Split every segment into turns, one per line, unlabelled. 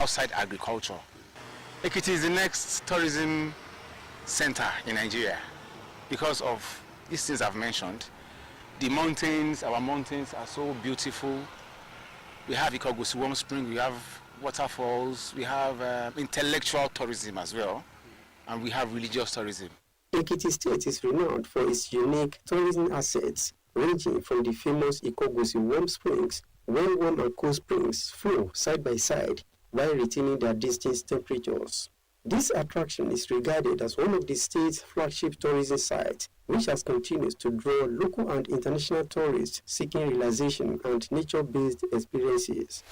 outside agriculture. Ekiti is the next tourism center in Nigeria because of these things I've mentioned. The mountains, our mountains are so beautiful. We have Ikogosi Warm Spring, we have waterfalls, we have intellectual tourism as well, and we have religious tourism.
Ekiti State is renowned for its unique tourism assets, ranging from the famous Ikogosi Warm Springs, where warm and cool springs flow side by side while retaining their distinct temperatures. This attraction is regarded as one of the state's flagship tourism sites, which has continued to draw local and international tourists seeking relaxation and nature-based experiences.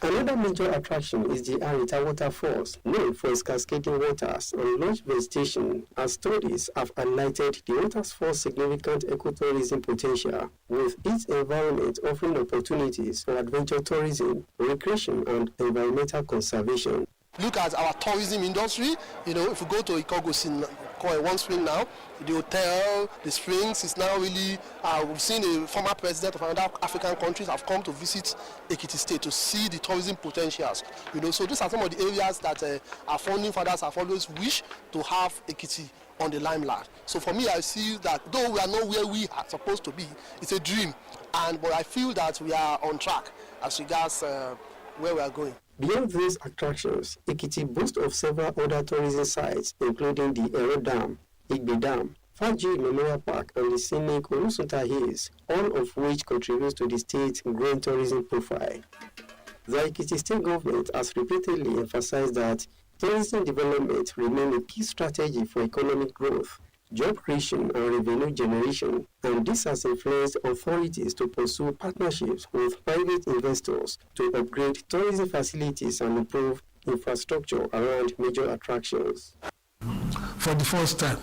Another major attraction is the Arita Waterfalls, known for its cascading waters and lush vegetation, as studies have highlighted the waterfall's significant ecotourism potential, with its environment offering opportunities for adventure tourism, recreation, and environmental conservation.
Look at our tourism industry. You know, if you go to Ikogosi Warm Spring now, the hotel, the springs is now really, we've seen the former president of another African countries have come to visit Ekiti State to see the tourism potentials. You know, so these are some of the areas that our founding fathers have always wished to have Ekiti on the limelight. So for me, I see that though we are not where we are supposed to be, it's a dream. But I feel that we are on track as regards where we are going.
Beyond these attractions, Ekiti boasts of several other tourism sites, including the Ero Dam, Igbe Dam, Faji Memorial Park, and the scenic Olusunta Hills, all of which contribute to the state's growing tourism profile. The Ekiti State government has repeatedly emphasized that tourism development remains a key strategy for economic growth, job creation, and revenue generation, and this has influenced authorities to pursue partnerships with private investors to upgrade tourism facilities and improve infrastructure around major attractions.
For the first time,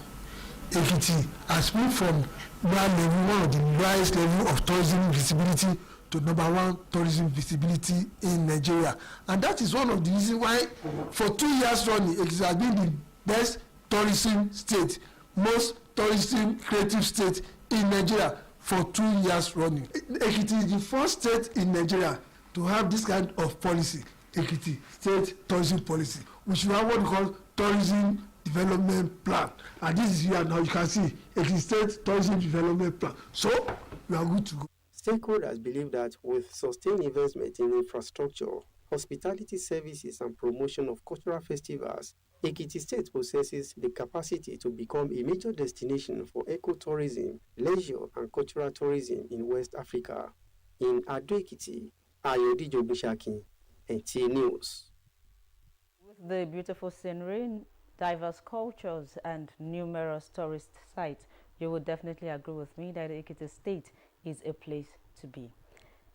Ekiti has moved from one of the highest level of tourism visibility to #1 tourism visibility in Nigeria. And that is one of the reasons why for 2 years running, Ekiti has been the best tourism state, most tourism creative state in Nigeria for 2 years running. Ekiti is the first state in Nigeria to have this kind of policy, Ekiti State Tourism Policy, which we have what we call Tourism Development Plan. And this is here now, you can see Ekiti State Tourism Development Plan. So we are good to go.
Stakeholders believe that with sustained investment in infrastructure, hospitality services, and promotion of cultural festivals, Ekiti State possesses the capacity to become a major destination for ecotourism, leisure, and cultural tourism in West Africa. In Ado-Ekiti, Ayodijo Bishaki, NTA News.
With the beautiful scenery, diverse cultures, and numerous tourist sites, you would definitely agree with me that Ekiti State is a place to be.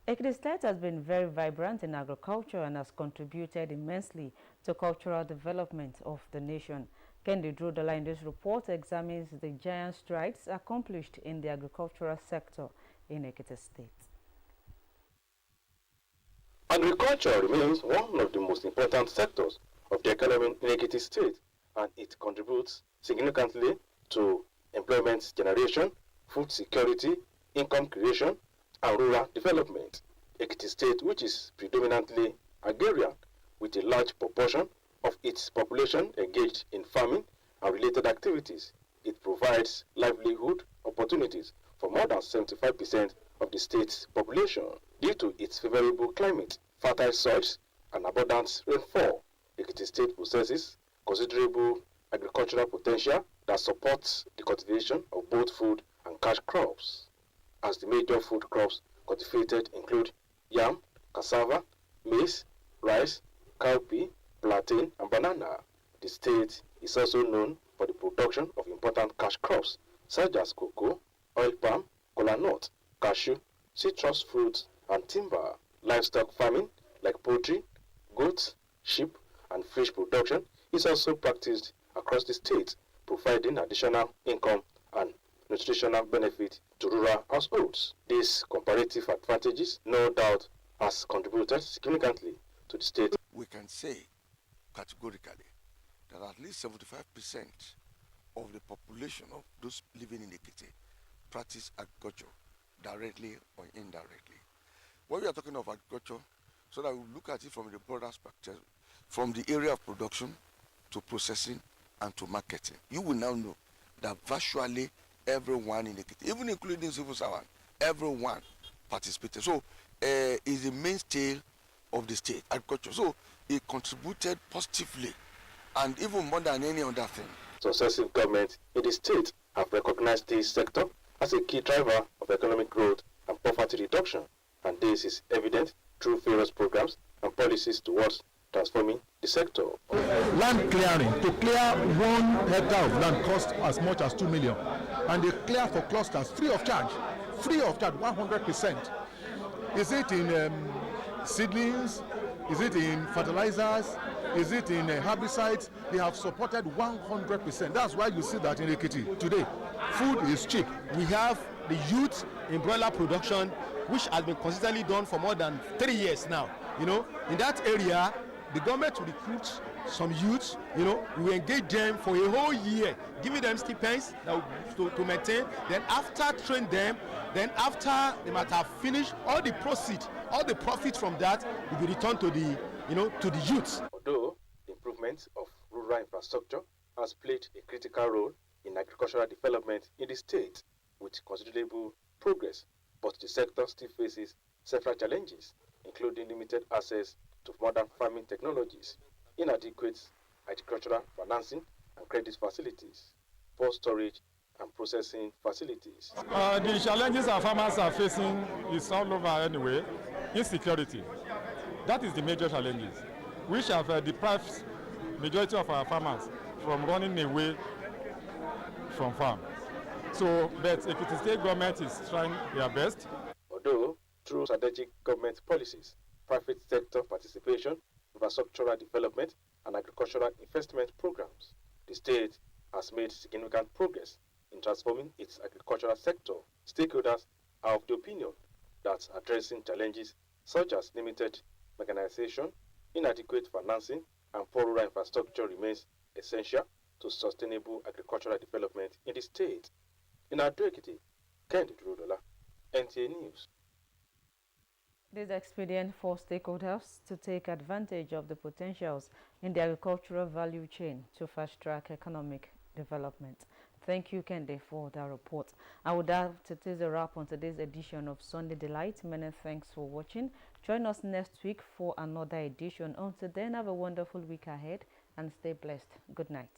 Ekiti State has been very vibrant in agriculture and has contributed immensely to cultural development of the nation. Kendi Drudola in this report examines the giant strides accomplished in the agricultural sector in Ekiti State.
Agriculture remains one of the most important sectors of the economy in Ekiti State, and it contributes significantly to employment generation, food security, income creation, and rural development. Ekiti State, which is predominantly agrarian, with a large proportion of its population engaged in farming and related activities, it provides livelihood opportunities for more than 75% of the state's population. Due to its favorable climate, fertile soils, and abundant rainfall, Ekiti State possesses considerable agricultural potential that supports the cultivation of both food and cash crops. As the major food crops cultivated include yam, cassava, maize, rice, cowpea, plantain, and banana. The state is also known for the production of important cash crops such as cocoa, oil palm, kola nut, cashew, citrus fruits, and timber. Livestock farming like poultry, goats, sheep, and fish production is also practiced across the state, providing additional income and nutritional benefit to rural households. These comparative advantages, no doubt, has contributed significantly to the state.
We can say categorically that at least 75% of the population of those living in Ekiti practice agriculture directly or indirectly. When we are talking of agriculture, so that we look at it from the broader perspective, from the area of production to processing and to marketing. You will now know that virtually everyone in Ekiti, even including civil servants, everyone participated. So is the mainstay of the state agriculture. So it contributed positively, and even more than any other thing.
Successive governments in the state have recognized this sector as a key driver of economic growth and poverty reduction, and this is evident through various programs and policies towards transforming the sector.
Land clearing, to clear 1 hectare of land costs as much as 2 million, and they clear for clusters free of charge, 100%. Is it in seedlings? Is it in fertilizers? Is it in herbicides? They have supported 100%. That's why you see that in Ekiti today, food is cheap.
We have the youth in broiler production, which has been consistently done for more than 3 years now. You know, in that area, the government will recruit some youths. You know, we will engage them for a whole year, giving them stipends to maintain. Then after train them, then after they might have finished, all the profit from that will be returned to the, to the youths.
Although the improvement of rural infrastructure has played a critical role in agricultural development in the state with considerable progress, but the sector still faces several challenges, including limited access to modern farming technologies, inadequate agricultural financing and credit facilities, poor storage and processing facilities.
The challenges our farmers are facing is all over anyway. Insecurity. That is the major challenges, which have deprived majority of our farmers from running away from farm. So, but Ekiti State government is trying their best.
Although, through strategic government policies, private sector participation, infrastructural development, and agricultural investment programs, the state has made significant progress in transforming its agricultural sector. Stakeholders are of the opinion that addressing challenges such as limited mechanization, inadequate financing, and poor rural infrastructure remains essential to sustainable agricultural development in the state. In Ado-Ekiti, Kennedy Rodola, NTA News.
It is expedient for stakeholders to take advantage of the potentials in the agricultural value chain to fast-track economic development. Thank you, Kende, for that report. I would have to take a wrap on today's edition of Sunday Delight. Many thanks for watching. Join us next week for another edition. Until then, have a wonderful week ahead and stay blessed. Good night.